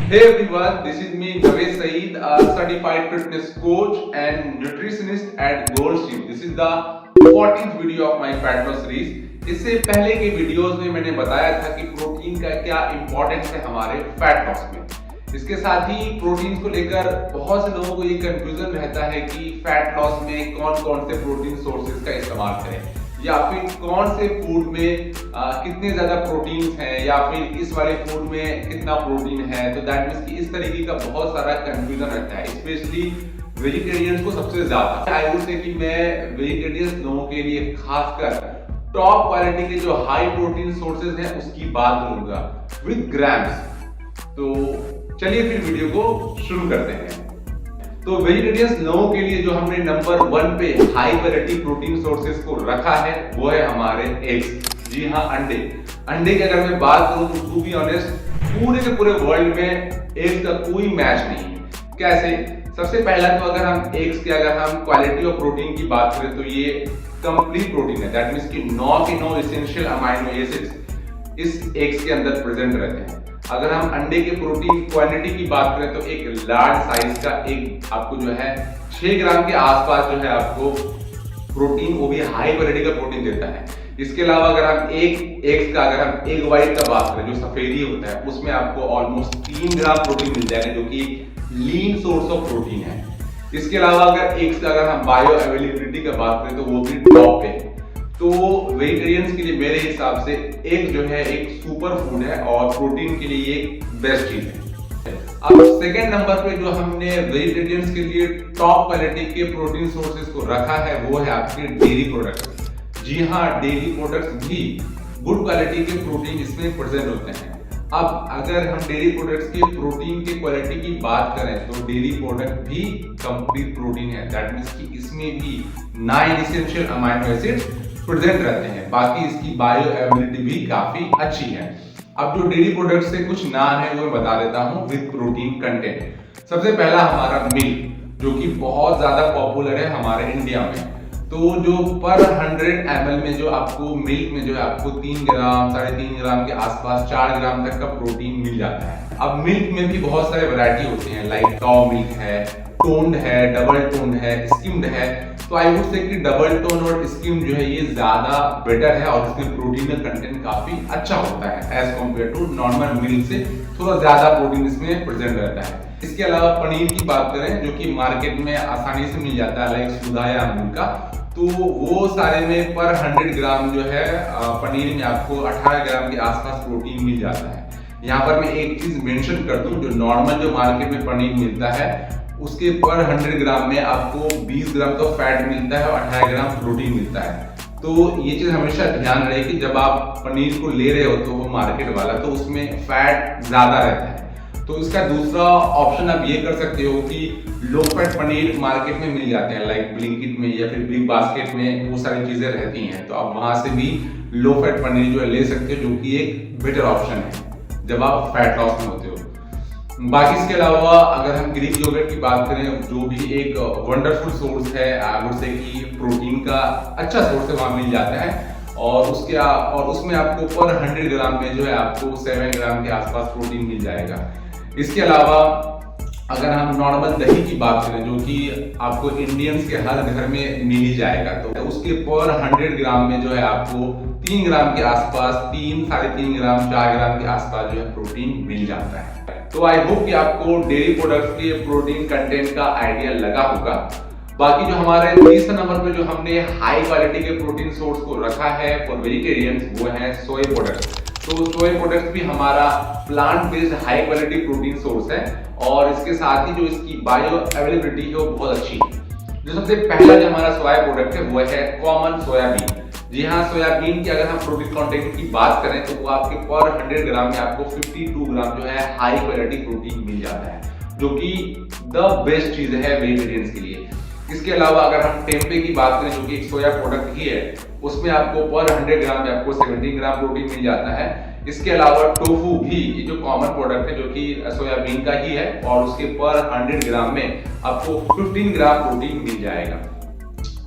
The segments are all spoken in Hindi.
Hey everyone, this is me Javed Saeed, a certified fitness coach and nutritionist at Gold Street. This is the 14th video of my fat loss series. इससे पहले के वीडियोस में मैंने बताया था कि प्रोटीन का क्या इंपॉर्टेंस है हमारे फैट लॉस में। इसके साथ ही प्रोटीन को लेकर बहुत से लोगों को ये कंफ्यूजन रहता है कि फैट लॉस में कौन कौन से प्रोटीन सोर्सेज का इस्तेमाल करें या फिर कौन से फूड में कितने ज्यादा प्रोटीन हैं या फिर इस वाले फूड में कितना प्रोटीन है। तो दैट मींस कि इस तरीके का बहुत सारा कंफ्यूजन रहता है, स्पेशली वेजिटेरियंस को सबसे ज्यादा। आई वुड से कि मैं वेजिटेरियंस लोगों के लिए खासकर टॉप क्वालिटी के जो हाई प्रोटीन सोर्सेज हैं उसकी बात करूंगा विद ग्राम्स। तो चलिए फिर वीडियो को शुरू करते हैं। तो वेजिटेरियंस लोगों के लिए जो हमने नंबर 1 पे हाई क्वालिटी प्रोटीन सोर्सेज को रखा है वो है हमारे एग्स। जी हाँ, अंडे। अंडे की अगर मैं बात करूं तो टू बी ऑनेस्ट पूरे के पूरे वर्ल्ड में एग्स का कोई मैच नहीं है। कैसे? सबसे पहला तो अगर हम एग्स की अगर हम क्वालिटी ऑफ प्रोटीन की बात करें तो ये कंप्लीट प्रोटीन है। दैट मींस कि 9 के 9 एसेंशियल अमाइनो एसिड्स इस एग्स के अंदर प्रेजेंट रहते हैं। अगर हम अंडे के प्रोटीन क्वांटिटी की बात करें तो एक लार्ज साइज का एक आपको जो है 6 ग्राम के आसपास जो है आपको प्रोटीन, वो भी हाई क्वालिटी का प्रोटीन देता है। इसके अलावा अगर हम एक एग्स का अगर हम एग वाइट का बात करें जो सफेदी होता है उसमें आपको ऑलमोस्ट 3 ग्राम प्रोटीन मिल जाएगा जो कि लीन सोर्स ऑफ प्रोटीन है। इसके अलावा अगर एग्स का अगर हम बायो अवेलेबिलिटी का बात करें तो वो भी टॉप पे। तो वेजिटेरियंस के लिए मेरे हिसाब से एग जो है एक सुपर फूड है और प्रोटीन के लिए एक बेस्ट चीज है। अब सेकेंड नंबर पे जो हमने वेजिटेरियंस के लिए टॉप क्वालिटी के प्रोटीन सोर्सेज को रखा है वो है आपके डेयरी प्रोडक्ट्स। जी हाँ, डेयरी प्रोडक्ट्स भी गुड क्वालिटी के प्रोटीन इसमें प्रेजेंट होते हैं। अब अगर हम डेयरी प्रोडक्ट्स के प्रोटीन की क्वालिटी की बात करें तो डेयरी प्रोडक्ट भी कंप्लीट प्रोटीन है। दैट मींस कि इसमें भी 9 एसेंशियल अमाइनो एसिड्स प्रेजेंट रहते हैं। बाकी इसकी बायो अवेलेबिलिटी भी काफी अच्छी है। अब जो डेयरी प्रोडक्ट से कुछ नाम है वो मैं बता देता हूँ विद प्रोटीन कंटेंट। सबसे पहला हमारा मिल्क जो कि बहुत ज्यादा पॉपुलर है हमारे इंडिया में। तो जो पर 100 ml में जो आपको मिल्क में जो है आपको 3 ग्राम 3.5 ग्राम के आसपास 4 ग्राम तक का प्रोटीन मिल जाता है। अब मिल्क में भी बहुत सारे वैरायटी होते हैं, लाइक काउ मिल्क है, टोन्ड है, डबल टोन्ड है, स्किम्ड है। तो आई वुड से कि डबल टोन और स्किम जो है ये ज्यादा बेटर है और इसमें प्रोटीन का कंटेंट काफी अच्छा होता है as compare to normal milk से थोड़ा ज्यादा प्रोटीन इसमें प्रेजेंट रहता है। इसके अलावा पनीर की बात करें जो कि मार्केट में आसानी से मिल जाता है, लाइक सुधा या अमूल का, तो वो सारे में पर 100 ग्राम जो है पनीर में आपको 18 ग्राम के आसपास प्रोटीन मिल जाता है। यहाँ पर मैं एक चीज मेंशन कर दूं, जो नॉर्मल जो मार्केट में पनीर मिलता है उसके पर 100 ग्राम में आपको 20 ग्राम का फैट मिलता है और 18 ग्राम प्रोटीन मिलता है। तो ये चीज हमेशा ध्यान रहे कि जब आप पनीर को ले रहे हो तो वो मार्केट वाला तो उसमें फैट ज्यादा रहता है। तो इसका दूसरा ऑप्शन आप ये कर सकते हो कि लो फैट पनीर मार्केट में मिल जाते हैं, लाइक ब्लिंकिट में या फिर बिग बास्केट में वो सारी चीजें रहती हैं। तो आप वहां से भी लो फैट पनीर जो है ले सकते हो, जो कि एक बेटर ऑप्शन है जब आप फैट लॉस में होते हो। बाकी इसके अलावा अगर हम ग्रीक योगर्ट की बात करें जो भी एक वंडरफुल सोर्स है, आई वुड से कि प्रोटीन का अच्छा सोर्स है, वहां मिल जाता है और उसमें आपको पर 100 ग्राम में जो है आपको 7 ग्राम के आसपास प्रोटीन मिल जाएगा। इसके अलावा अगर हम नॉर्मल दही की बात करें जो कि आपको इंडियंस के हर घर में मिल ही जाएगा, तो उसके पर 100 ग्राम में जो है आपको 3 ग्राम के आसपास 3-3.5 ग्राम 4 ग्राम के आसपास जो है प्रोटीन मिल जाता है। तो आई होप कि आपको डेयरी प्रोडक्ट्स के प्रोटीन कंटेंट का आइडिया लगा होगा। बाकी जो हमारे तीसरे नंबर पे जो हमने हाई क्वालिटी के प्रोटीन सोर्स को रखा है फॉर वेजिटेरियंस वो है सोया प्रोडक्ट्स। तो सोया प्रोडक्ट्स भी हमारा plant based high quality protein source है और इसके साथ ही जो इसकी बायो अवेलेबिलिटी है वो बहुत अच्छी है। जो सबसे पहला जो हमारा सोया प्रोडक्ट है वो है कॉमन सोयाबीन। जी हाँ, सोयाबीन की अगर हम प्रोटीन कंटेंट की बात करें तो वो आपके पर 100 ग्राम में आपको 52 ग्राम जो है हाई क्वालिटी प्रोटीन मिल जाता है, जो कि द बेस्ट चीज है वेजिटेरियंस के लिए। इसके अलावा अगर हम टेम्पे की बात करें जो कि एक सोया प्रोडक्ट ही है, उसमें आपको पर 100 ग्राम में आपको 17 ग्राम प्रोटीन मिल जाता है। इसके अलावा टोफू भी ये जो कॉमन प्रोडक्ट है जो कि सोयाबीन का ही है और उसके पर 100 ग्राम में आपको 15 ग्राम प्रोटीन मिल जाएगा।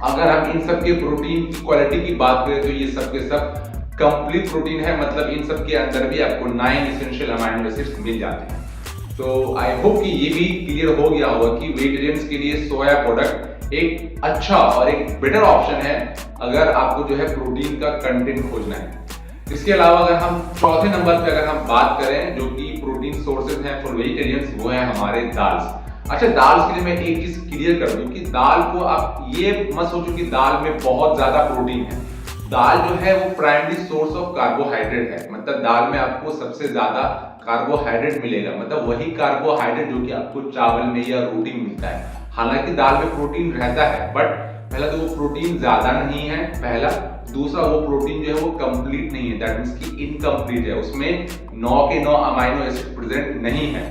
अगर हम इन सब के प्रोटीन की क्वालिटी की बात करें तो ये सब के सब कंप्लीट प्रोटीन है, मतलब इन सब के अंदर भी आपको 9 एसेंशियल अमाइनो एसिड्स मिल जाते हैं। तो आई होप कि ये भी क्लियर हो गया होगा कि वेजिटेरियंस के लिए सोया प्रोडक्ट एक अच्छा और एक बेटर ऑप्शन है अगर आपको जो है प्रोटीन का कंटेंट खोजना है। इसके अलावा अगर हम चौथे नंबर पे अगर हम बात करें जो कि प्रोटीन सोर्सेज हैं फॉर वेजिटेरियंस, वो है हमारे दाल्स। अच्छा, दाल्स के लिए मैं एक चीज क्लियर कर दूं कि दाल को आप ये मत सोचो कि दाल में बहुत ज्यादा प्रोटीन है। दाल जो है वो प्राइमरी सोर्स ऑफ कार्बोहाइड्रेट है, मतलब दाल में आपको सबसे ज्यादा कार्बोहाइड्रेट मिलेगा, मतलब वही कार्बोहाइड्रेट जो कि आपको चावल में या रोटी में मिलता है। हालांकि दाल में प्रोटीन रहता है, बट पहला तो वो प्रोटीन ज्यादा नहीं है, पहला। दूसरा, वो प्रोटीन जो है वो कंप्लीट नहीं है, दैट मींस कि इनकम्प्लीट है, उसमें 9 के 9 अमाइनो एसिड प्रेजेंट नहीं है।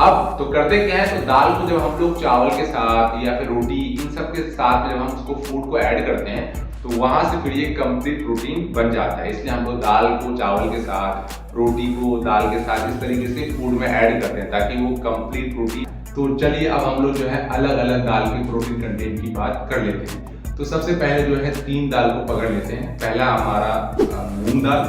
अब तो करते क्या है, तो दाल को जब हम लोग चावल के साथ या फिर रोटी इन सब के साथ में जब हम उसको फूड को ऐड करते हैं तो वहां से फिर ये कंप्लीट प्रोटीन बन जाता है। इसलिए हम लोग दाल को चावल के साथ, रोटी को दाल के साथ इस तरीके से फूड में ऐड करते हैं ताकि वो कंप्लीट प्रोटीन। तो चलिए अब हम लोग जो है अलग अलग दाल के प्रोटीन कंटेंट की बात कर लेते हैं। तो सबसे पहले जो है 3 दाल को पकड़ लेते हैं। पहला हमारा मूंग दाल,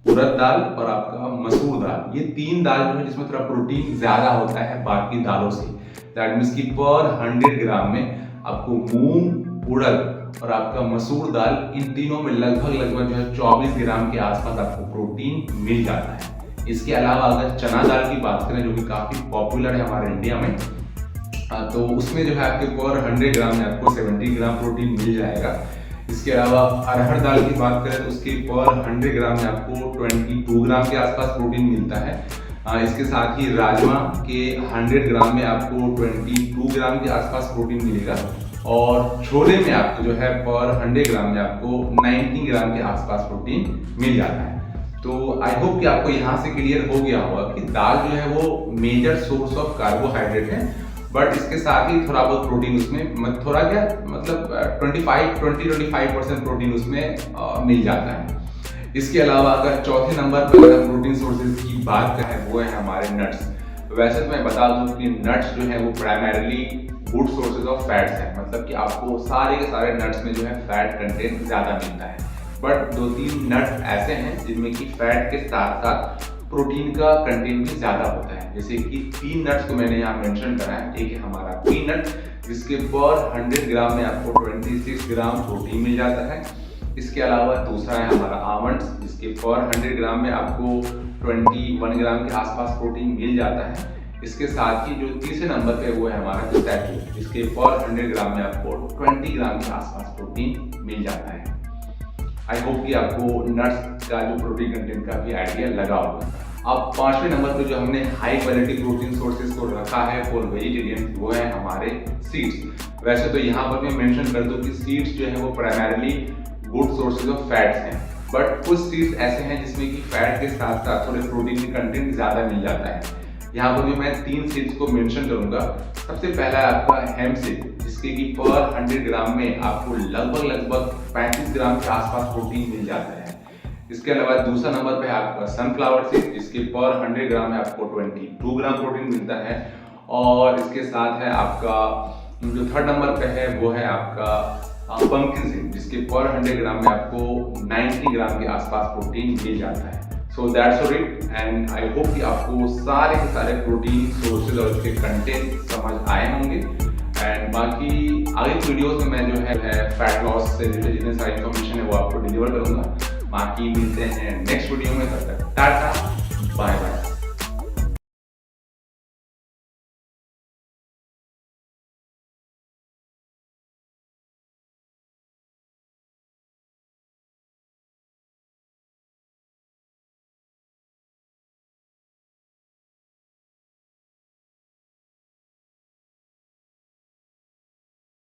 उड़द दाल और आपका मसूर दाल। ये 3 दाल जो है जिसमें थोड़ा प्रोटीन ज्यादा होता है बाकी दालों से। दैट मीन्स कि पर 100 ग्राम में आपको मूंग, उड़द और आपका मसूर दाल, इन तीनों में लगभग जो है 24 ग्राम के आसपास आपको प्रोटीन मिल जाता है। इसके अलावा अगर चना दाल की बात करें जो कि काफी पॉपुलर है हमारे इंडिया में, तो उसमें जो है आपके पर 100 ग्राम में आपको 70 ग्राम प्रोटीन मिल जाएगा। इसके अलावा अरहर दाल की बात करें तो उसके पर 100 ग्राम में आपको 22 ग्राम के आसपास प्रोटीन मिलता है। इसके साथ ही राजमा के 100 ग्राम में आपको 22 ग्राम के आसपास प्रोटीन मिलेगा और छोले में आपको जो है पर 100 ग्राम में आपको 90 ग्राम के आसपास प्रोटीन मिल जाता है। तो आई होप कि आपको यहाँ से क्लियर हो गया होगा कि दाल जो है वो मेजर सोर्स ऑफ कार्बोहाइड्रेट है, बट इसके साथ ही थोड़ा बहुत प्रोटीन उसमें थोड़ा क्या मतलब 20-25% प्रोटीन उसमें मिल जाता है। इसके अलावा अगर चौथे नंबर पर अगर प्रोटीन सोर्सेज की बात करें वो है हमारे नट्स। वैसे तो मैं बता दूं कि नट्स जो है वो primarily good sources of fats है, मतलब कि आपको सारे के सारे नट्स में जो है फैट कंटेंट ज्यादा मिलता है। बट 2-3 नट्स ऐसे हैं जिनमें कि फैट के साथ साथ प्रोटीन का कंटेंट भी ज्यादा होता है। जैसे कि 3 नट्स को मैंने यहाँ मेंशन करा है। एक है हमारा पीनट जिसके पर 100 ग्राम में आपको 26 ग्राम प्रोटीन मिल जाता है। इसके अलावा दूसरा है हमारा आमंड्स जिसके पर 100 ग्राम में आपको 21 ग्राम के आसपास प्रोटीन मिल जाता है। इसके साथ ही जो तीसरे नंबर पे वो है हमारा पिस्ताचियो जिसके पर 100 ग्राम में आपको 20 ग्राम के आसपास प्रोटीन मिल जाता है। आई होप कि आपको नट्स का जो प्रोटीन कंटेंट का भी आइडिया लगा होगा। अब 5वें नंबर पे जो हमने हाई क्वालिटी प्रोटीन सोर्सेज को रखा है फॉर वेजिटेरियन वो है हमारे सीड्स। वैसे तो यहाँ पर मैं मेंशन कर दूं कि सीड्स जो है वो primarily good sources of fats हैं, बट कुछ सीड्स ऐसे हैं जिसमें कि फैट के साथ साथ थोड़े प्रोटीन के कंटेंट ज्यादा मिल जाता है। यहाँ पर भी मैं 3 सीड्स को मेंशन करूंगा। सबसे पहला है आपका हेम्प सीड जिसके कि पर 100 ग्राम में आपको लगभग 35 ग्राम के आसपास प्रोटीन मिल जाता है। इसके अलावा दूसरा नंबर पे है आपका सनफ्लावर सीड जिसके पर 100 ग्राम में आपको 22 ग्राम प्रोटीन मिलता है। और इसके साथ है आपका जो थर्ड नंबर पे है वो है आपका पंपकिन सीड जिसके पर 100 ग्राम में आपको 90 ग्राम के आसपास प्रोटीन मिल जाता है। So that's it and I hope कि आपको सारे के सारे प्रोटीन सोर्सेज और उसके कंटेंट समझ आए होंगे। एंड बाकी आगे की वीडियोस में मैं जो है फैट लॉस से रिलेटेड जितने सारी इन्फॉर्मेशन है वो आपको डिलीवर करूंगा। बाकी मिलते हैं नेक्स्ट वीडियो में, तब तक टाटा बाय बाय।